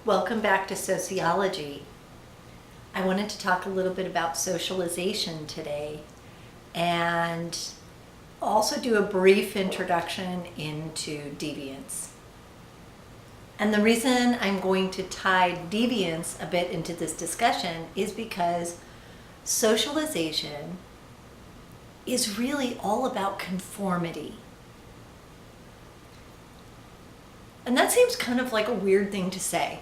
Welcome back to Sociology. I wanted to talk a little bit about socialization today and also do a brief introduction into deviance. And the reason I'm going to tie deviance a bit into this discussion is because socialization is really all about conformity. And that seems kind of like a weird thing to say.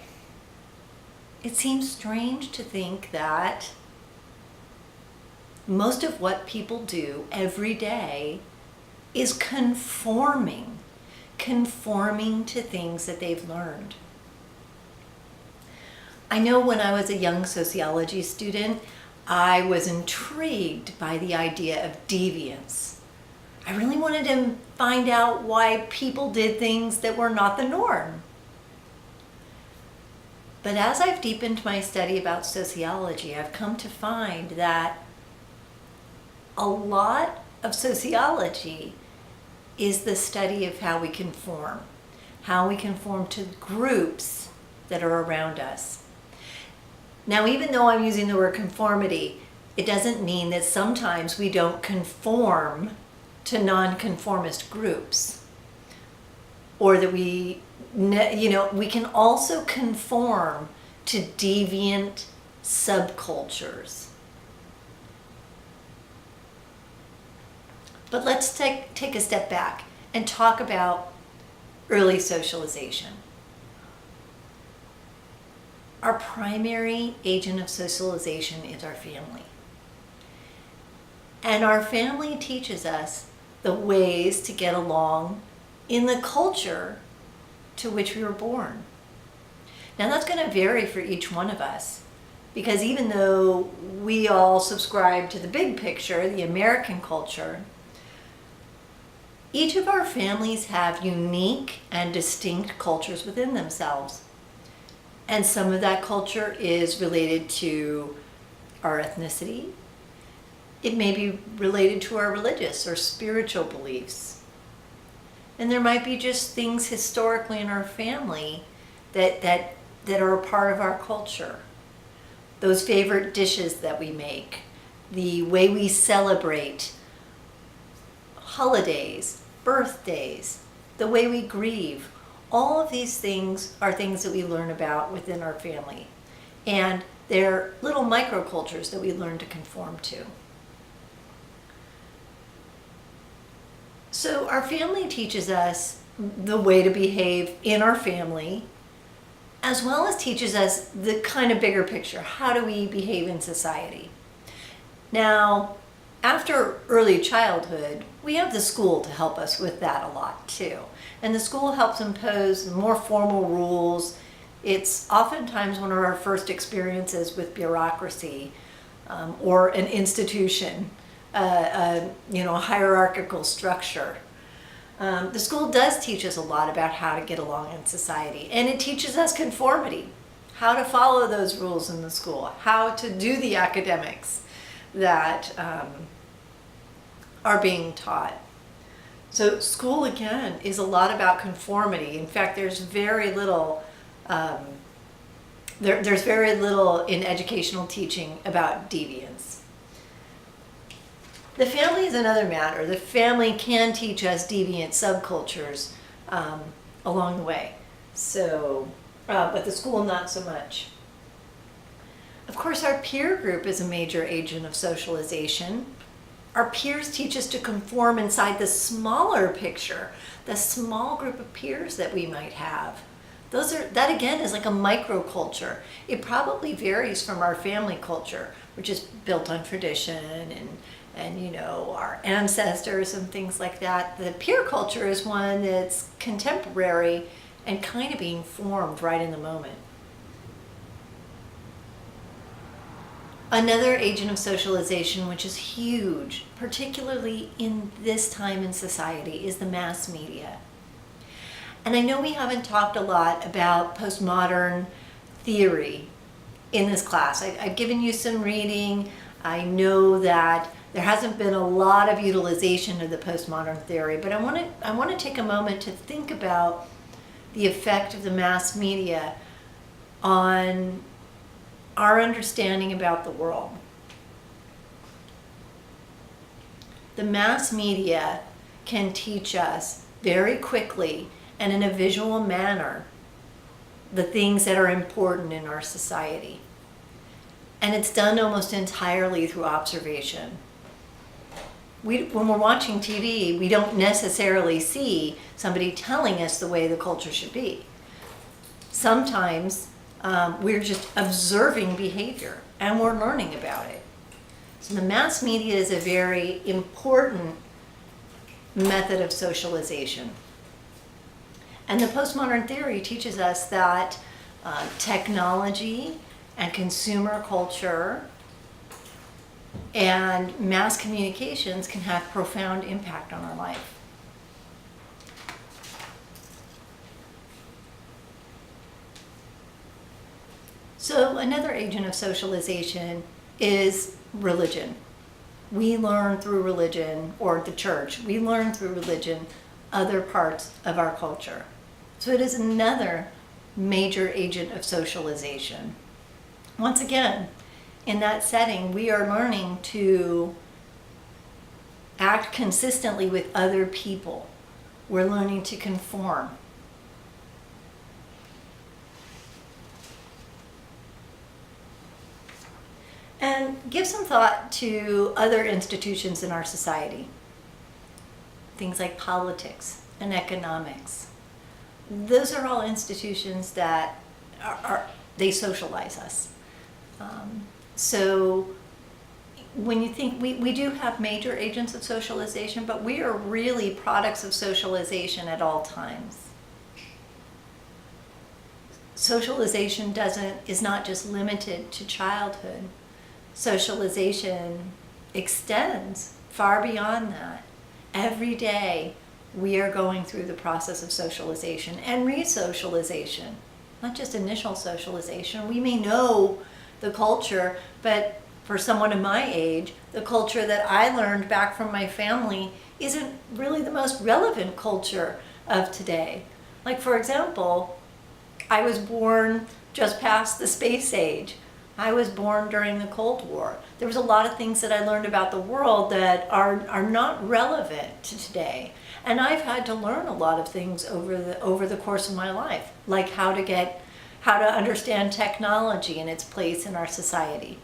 It seems strange to think that most of what people do every day is conforming to things that they've learned. I know when I was a young sociology student, I was intrigued by the idea of deviance. I really wanted to find out why people did things that were not the norm. But as I've deepened my study about sociology, I've come to find that a lot of sociology is the study of how we conform to groups that are around us. Now, even though I'm using the word conformity, it doesn't mean that sometimes we don't conform to nonconformist groups, or that we can also conform to deviant subcultures. But let's take a step back and talk about early socialization. Our primary agent of socialization is our family. And our family teaches us the ways to get along in the culture to which we were born. Now that's going to vary for each one of us, because even though we all subscribe to the big picture, the American culture, each of our families have unique and distinct cultures within themselves. And some of that culture is related to our ethnicity. It may be related to our religious or spiritual beliefs. And there might be just things historically in our family that are a part of our culture. Those favorite dishes that we make, the way we celebrate holidays, birthdays, the way we grieve. All of these things are things that we learn about within our family. And they're little microcultures that we learn to conform to. So our family teaches us the way to behave in our family, as well as teaches us the kind of bigger picture. How do we behave in society? Now, after early childhood, we have the school to help us with that a lot too. And the school helps impose more formal rules. It's oftentimes one of our first experiences with bureaucracy or an institution. A hierarchical structure. The school does teach us a lot about how to get along in society, and it teaches us conformity, how to follow those rules in the school, how to do the academics that are being taught. So school, again, is a lot about conformity. In fact, there's very little there's very little in educational teaching about deviance. The family is another matter. The family can teach us deviant subcultures along the way. So, but the school not so much. Of course, our peer group is a major agent of socialization. Our peers teach us to conform inside the smaller picture, the small group of peers that we might have. That again is like a microculture. It probably varies from our family culture, which is built on tradition and our ancestors and things like that. The peer culture is one that's contemporary and kind of being formed right in the moment. Another agent of socialization, which is huge, particularly in this time in society, is the mass media. And I know we haven't talked a lot about postmodern theory in this class. I've given you some reading. I know that there hasn't been a lot of utilization of the postmodern theory, but I want to take a moment to think about the effect of the mass media on our understanding about the world. The mass media can teach us very quickly and in a visual manner the things that are important in our society. And it's done almost entirely through observation. When we're watching TV, we don't necessarily see somebody telling us the way the culture should be. Sometimes we're just observing behavior and we're learning about it. So the mass media is a very important method of socialization. And the postmodern theory teaches us that technology and consumer culture and mass communications can have profound impact on our life. So another agent of socialization is religion. We learn through religion, or the church, we learn through religion other parts of our culture. So it is another major agent of socialization. Once again, in that setting, we are learning to act consistently with other people. We're learning to conform. And give some thought to other institutions in our society. Things like politics and economics. Those are all institutions that they socialize us. So when you think, we do have major agents of socialization, but we are really products of socialization at all times. Socialization is not just limited to childhood. Socialization extends far beyond that. Every day we are going through the process of socialization and re-socialization, not just initial socialization. We may know the culture, but for someone of my age, the culture that I learned back from my family isn't really the most relevant culture of today. Like, for example, I was born just past the space age. I was born during the Cold War. There was a lot of things that I learned about the world that are not relevant to today. And I've had to learn a lot of things over the course of my life, like how to understand technology and its place in our society.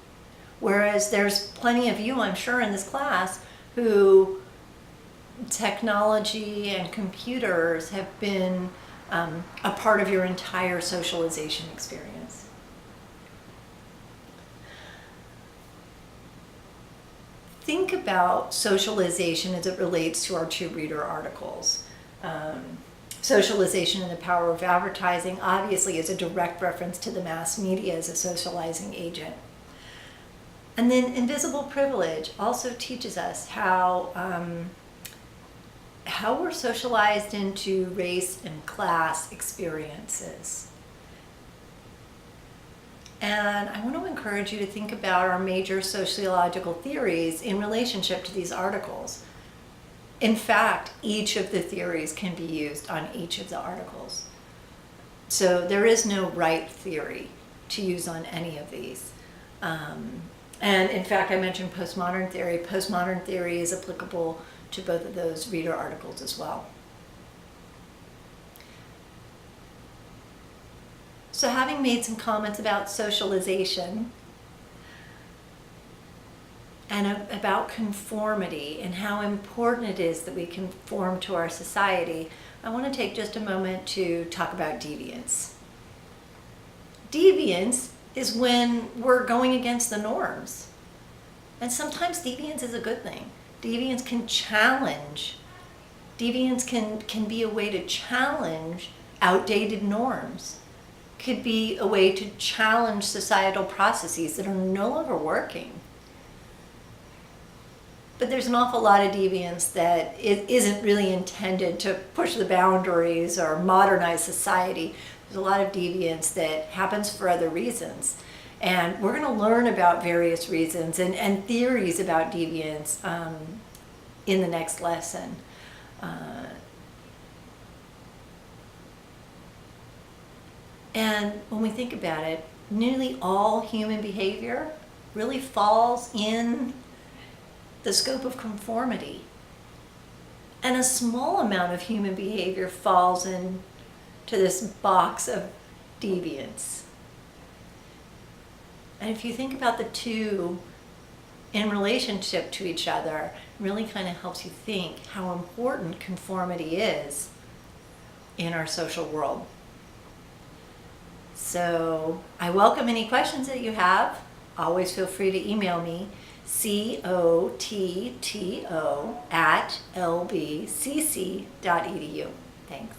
Whereas there's plenty of you, I'm sure, in this class who technology and computers have been a part of your entire socialization experience. Think about socialization as it relates to our two reader articles. Socialization and the Power of Advertising obviously is a direct reference to the mass media as a socializing agent. And then Invisible Privilege also teaches us how we're socialized into race and class experiences. And I want to encourage you to think about our major sociological theories in relationship to these articles. In fact, each of the theories can be used on each of the articles. So there is no right theory to use on any of these. And in fact, I mentioned postmodern theory. Postmodern theory is applicable to both of those reader articles as well. So having made some comments about socialization and about conformity and how important it is that we conform to our society, I want to take just a moment to talk about deviance. Deviance is when we're going against the norms. And sometimes deviance is a good thing. Deviance can challenge. Deviance can be a way to challenge outdated norms. Could be a way to challenge societal processes that are no longer working. But there's an awful lot of deviance that isn't really intended to push the boundaries or modernize society. There's a lot of deviance that happens for other reasons. And we're going to learn about various reasons and theories about deviance in the next lesson. And when we think about it, nearly all human behavior really falls in the scope of conformity. And a small amount of human behavior falls into this box of deviance. And if you think about the two in relationship to each other, it really kind of helps you think how important conformity is in our social world. So I welcome any questions that you have. Always feel free to email me, cotto@lbcc.edu. Thanks.